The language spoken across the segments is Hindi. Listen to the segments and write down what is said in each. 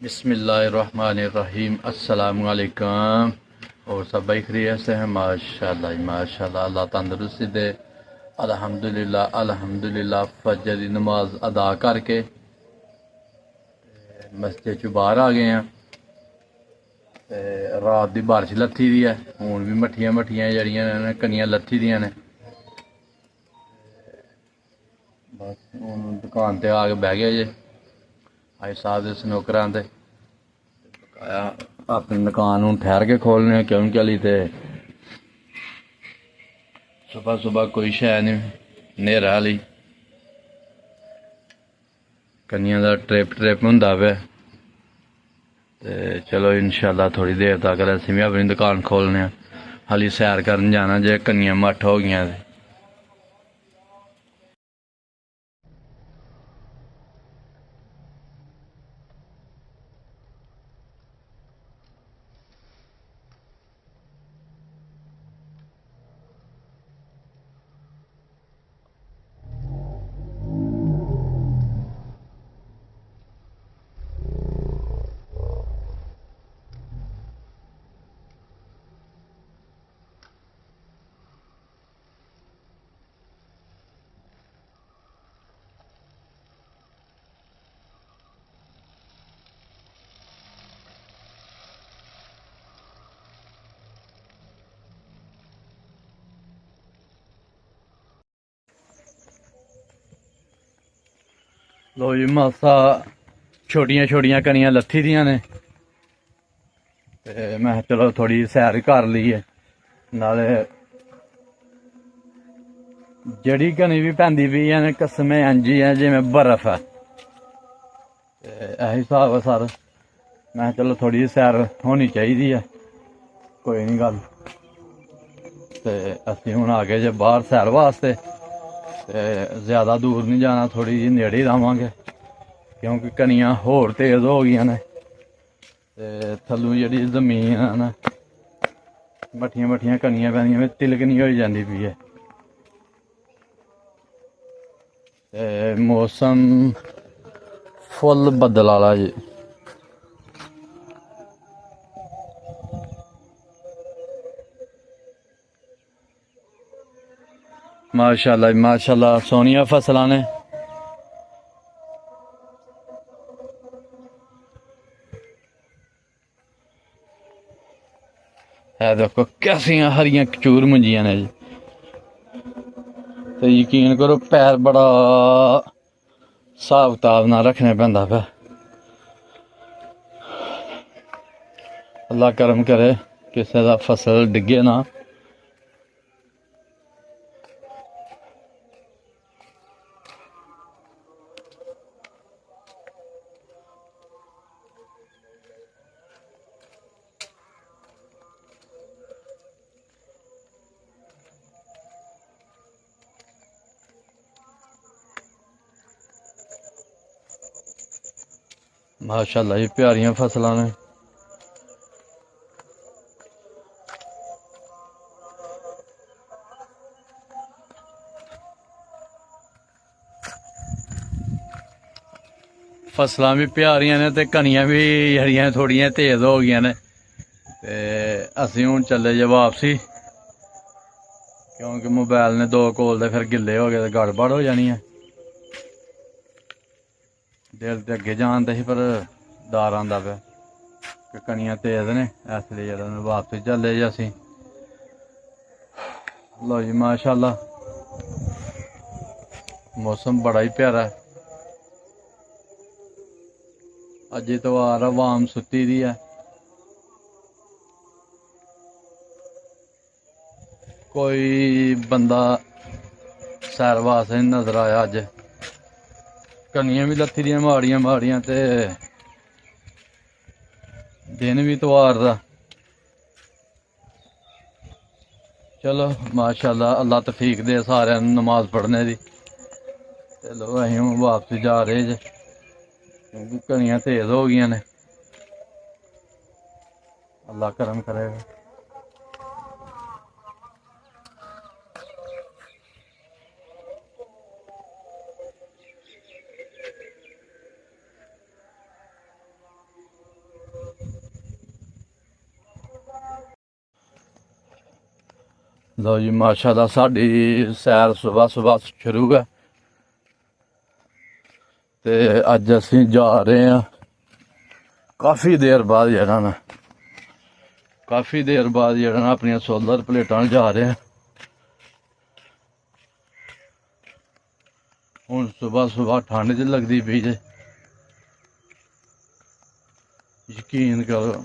बिस्मिल्लाहिर्रहमानिर्रहीम। अस्सलामुअलैकुम। और सब भाई खैरियत से हैं? माशाल्लाह माशाल्लाह, अल्लाह तंदुरुस्ती दे। अल्हम्दुलिल्लाह अल्हम्दुलिल्लाह। फजर की नमाज अदा करके मस्जिद चो बाहर आ गए हैं। रात की बारिश लत्थी दी है, हूँ भी मट्ठियां मट्ठियां जड़ियां ने कनियां लत्थी दियां ने। बस हूँ दुकान ते आके बह गए जे। भाई साहब दे स्नोकरां दे अपनी दुकान हूँ ठहर के खोलने, क्योंकि हली ते सुबह सुबह कोई शै नहीं, नेरा हली कनियां दा ट्रिप ट्रिप होंदा पे। ते चलो इंशाल्लाह थोड़ी देर तक असीं भी अपनी दुकान खोलने। हाली सैर करन जाना जे, कनियां मट्ठ हो गईयां। लो जी, मासा छोटियां छोटियां कनियां लत्थी दियां ने। ते मैं चलो थोड़ी सैर कर लीए, नाले जड़ी कनी भी पैंदी पई है कसमें इंज है जिवें बर्फ है। यही हिसाब है सर। मैं चलो थोड़ी सैर होनी चाहिदी है, कोई नहीं गल। ते असीं हुण आ गए जे बाहर सैर वास्ते। ते ज़्यादा दूर नहीं जाना, थोड़ी जी नेड़े ही रवांगे, क्योंकि कनियां होर तेज़ हो गईयां ने। ते थल्लों जेह्ड़ी जमीन है ना, मट्ठियां मट्ठियां कनियां पैंदियां, तिलकनी होई जांदी पई है। ते मौसम फुल बद्दल आह्ला जी। माशाल्लाह माशाल्लाह, सोहनियां फसलां ने। है देखो कैसियां हरियां कचूर मुंजियां ने जी। ते यकीन करो पैर बड़ा हिसाब कताब नाल रखने पैंदा पे। अल्लाह करम करे किसे दा फसल डिगे ना। माशाल्लाह जी, प्यारियां फसलां ने। फसलां भी प्यारियां ने ते कनियां भी हरियां थोड़ियां तेज़ हो गईयां ने। ते असीं हुण चले जे वापसी, क्योंकि मोबाइल ने दो कोल ते फिर गिल्ले हो गए तो गड़बड़ हो जानी है। दिल ते अगे जान दे ही, पर डर आंदा पे कि कनियां तेज़ ने, इसलिए जरा वापसी चले जे असीं। लो जी माशाल्लाह, मौसम बड़ा ही प्यारा है। अज इतवार अवाम सुत्ती दी है, कोई बंदा सैर वास्ते नहीं नजर आया अज। कनियां भी लत्थी दियां माड़ियां माड़ियां, ते दिन भी इतवार दा। चलो माशाल्लाह, अल्लाह तौफीक दे सारे नमाज पढ़ने दी। चलो असीं हुण वापसी जा रहे जे, क्योंकि कनियां तेज़ हो गईयां ने। अल्लाह करम करेगा। लो जी माशाल्लाह साडी सैर सुबह सुबह शुरू है ते अज असीं जा रहे हैं काफ़ी देर बाद जेह्ड़ा ना अपनियां सोलर प्लेटां जा रहे हैं। हुण सुबह सुबह ठंड च लगदी पई जे यकीन करो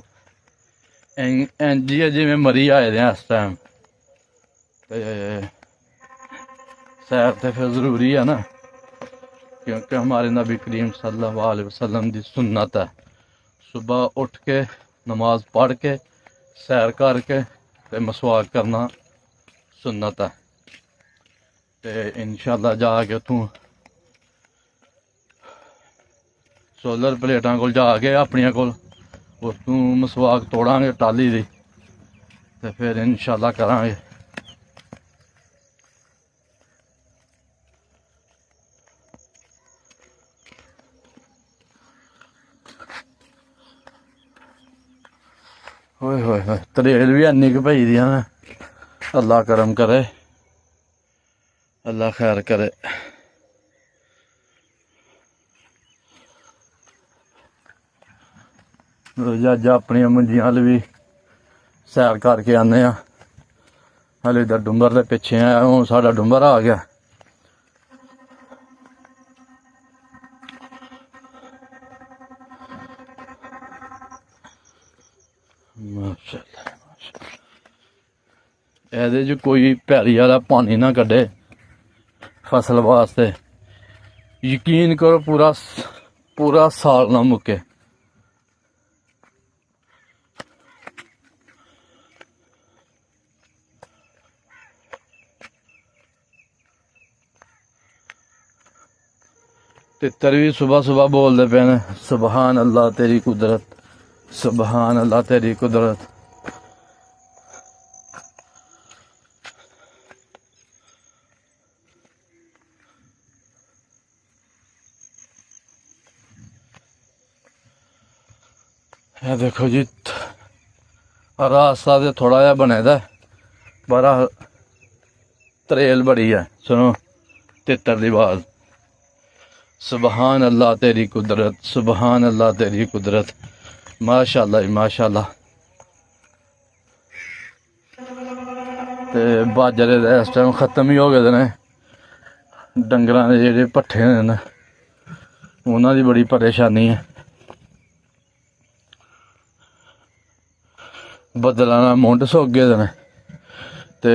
इंज ही जिवें मरी आए दे इस टाइम ते सैर तो फिर ज़रूरी है ना, क्योंकि हमारे नबी करीम सल्लल्लाहु अलैहि वसल्लम की सुन्नत है सुबह उठ के नमाज पढ़ के सैर करके ते मसवाक करना सुन्नत है। ते इंशाल्लाह जाके उत्थों सोलर प्लेटां कोल जाके अपनिया कोल उत्थों मसवाक तोड़ांगे टाली दी ते फिर इंशाल्लाह करांगे। होए होए होए तरेल भी इन्नी क पई दियां ने, अल्लाह करम करे, अल्लाह खैर करे। अज अपनी मंजियां हल भी सैर करके आने हले इधर डुंबर के पिछे आया, हूँ साडा डुंबर आ गया। माशाअल्लाह एहदे च कोई पैली वाला पानी ना कड्ढे फसल वास्ते, यकीन करो पूरा साल ना मुके। तितर भी सुबह सुबह बोलते पे ने सुबहान अल्लाह तेरी कुदरत, सुबहान अल्लाह तेरी कुदरत। ये देखो जी रास्ता तो थोड़ा जहा बने दा बड़ा तरेल बड़ी है। सुनो तितर दी आवाज, सुबहान अल्लाह तेरी कुदरत, सुबहान अल्लाह तेरी कुदरत। माशाअल्लाह जी माशाअल्लाह। ते बाजरे दे इस टाइम खत्म ही हो गए ने, डंगरां दे जेह्ड़े पट्ठे ने उन्हां दी बड़ी परेशानी है। बदलां नाल मुंड सुक गए ने ते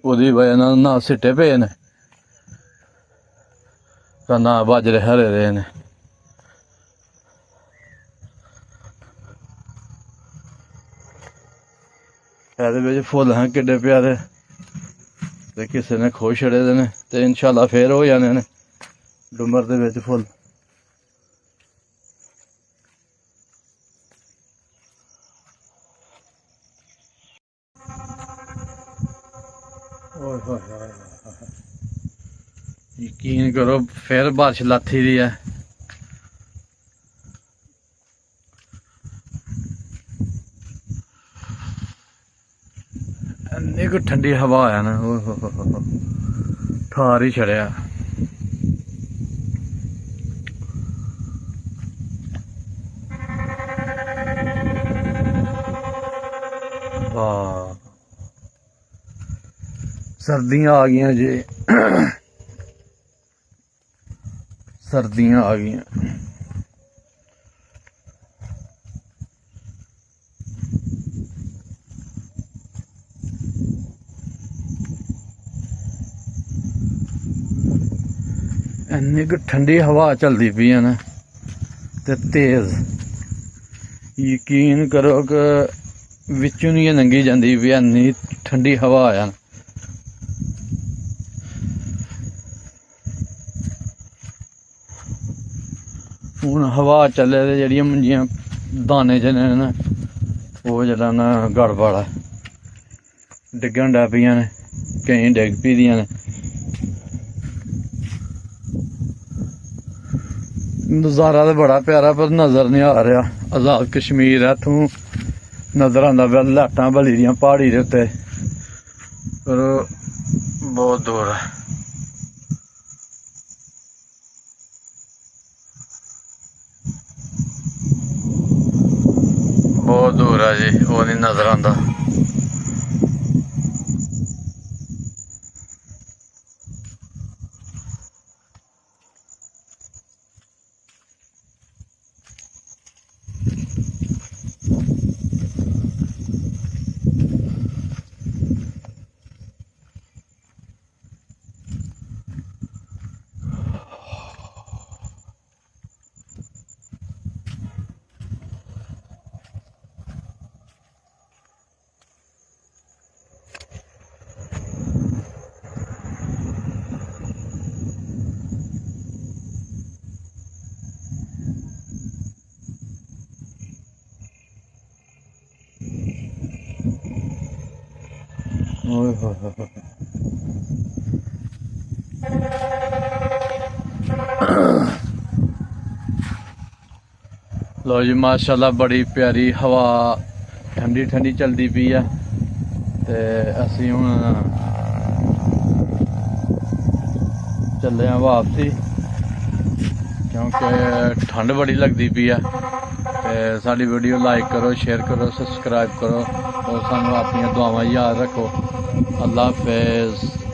ओह्दी वजह नाल ना सिट्टे पे ने ना बाजरे हरे रहे ने। एहदे विच फुल्ल हैं किड्डे प्यारे ते किसे ने खोह छड़े दे ने ते इंशाल्लाह फिर हो जाने ने डुंबर दे विच फुल्ल। यकीन करो फिर बारिश लाथी दी है। इन्नी को ठंडी हवा है ना, ठार ही छड़िया। वाह सर्दियां आ गई जी, सर्दियां आ गई। इन्नी क ठंडी हवा चलती पई है ना ते तेज, यकीन करो कि विचों नहीं लंघी जाती भी, इन्नी ठंडी हवा है। हूँ हवा चले तो जड़ियां मंजियां दाने च ने वो जरा ना गड़बड़ है, डिगन डै पियां ने, केईं डिग पी दियां ने। नज़ारा तो बड़ा प्यारा पर नज़र नहीं आ रहा। आज़ाद कश्मीर है, इत्थों नज़र आंदा पिया लाइटां बली दियां प्हाड़ी दे उत्ते पर बहुत दूर है। बहुत दूर है जी, वो नहीं नजर आता। ओए होए होए होए। लो जी माशाल्लाह बड़ी प्यारी हवा ठंडी ठंडी चलती पई है। ते असी हुण चले हैं वापसी, क्योंकि ठंड बड़ी लगती पई है। ते साडी वीडियो लाइक करो, शेयर करो, सब्सक्राइब करो और सानू अपनी दुआवां याद रखो। अल्लाह हाफिज़।